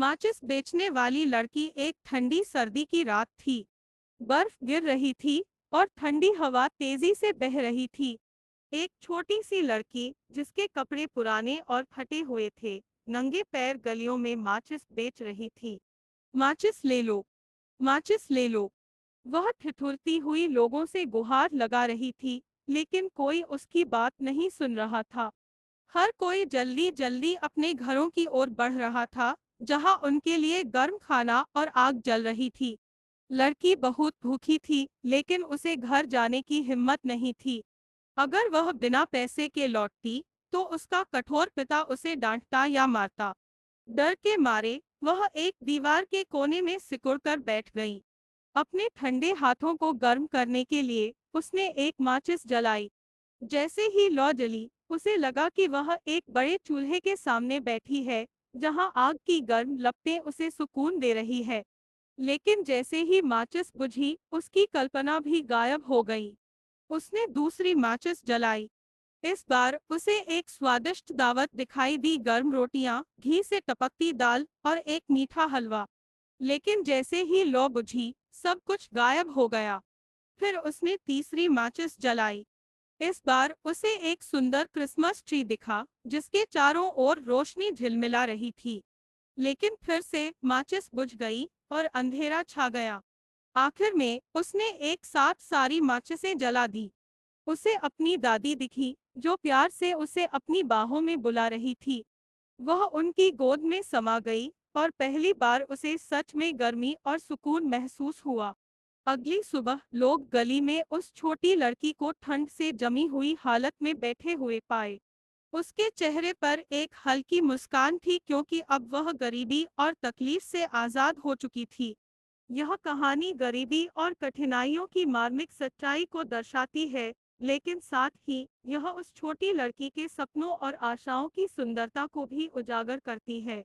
माचिस बेचने वाली लड़की। एक ठंडी सर्दी की रात थी। बर्फ गिर रही थी और ठंडी हवा तेजी से बह रही थी। एक छोटी सी लड़की, जिसके कपड़े पुराने और फटे हुए थे, नंगे पैर गलियों में माचिस बेच रही थी। माचिस ले लो, माचिस ले लो। वह ठिठुरती हुई लोगों से गुहार लगा रही थी, लेकिन कोई उसकी बात नहीं सुन रहा था। हर कोई जल्दी जल्दी अपने घरों की ओर बढ़ रहा था, जहां उनके लिए गर्म खाना और आग जल रही थी। लड़की बहुत भूखी थी, लेकिन उसे घर जाने की हिम्मत नहीं थी। अगर वह बिना पैसे के लौटती, तो उसका कठोर पिता उसे डांटता या मारता। डर के मारे वह एक दीवार के कोने में सिकुड़कर बैठ गई। अपने ठंडे हाथों को गर्म करने के लिए उसने एक माचिस जलाई। जैसे ही लौ जली, उसे लगा कि वह एक बड़े चूल्हे के सामने बैठी है, जहां आग की गर्म लपटें उसे सुकून दे रही है। लेकिन जैसे ही माचिस बुझी, उसकी कल्पना भी गायब हो गई। उसने दूसरी माचिस जलाई। इस बार उसे एक स्वादिष्ट दावत दिखाई दी, गर्म रोटियां, घी से टपकती दाल और एक मीठा हलवा। लेकिन जैसे ही लौ बुझी, सब कुछ गायब हो गया। फिर उसने तीसरी माचिस जलाई। इस बार उसे एक सुंदर क्रिसमस ट्री दिखा, जिसके चारों ओर रोशनी झिलमिला रही थी। लेकिन फिर से माचिस बुझ गई और अंधेरा छा गया। आखिर में उसने एक साथ सारी माचिसें जला दी। उसे अपनी दादी दिखी, जो प्यार से उसे अपनी बाहों में बुला रही थी। वह उनकी गोद में समा गई और पहली बार उसे सच में गर्मी और सुकून महसूस हुआ। अगली सुबह लोग गली में उस छोटी लड़की को ठंड से जमी हुई हालत में बैठे हुए पाए। उसके चेहरे पर एक हल्की मुस्कान थी, क्योंकि अब वह गरीबी और तकलीफ से आजाद हो चुकी थी। यह कहानी गरीबी और कठिनाइयों की मार्मिक सच्चाई को दर्शाती है, लेकिन साथ ही यह उस छोटी लड़की के सपनों और आशाओं की सुंदरता को भी उजागर करती है।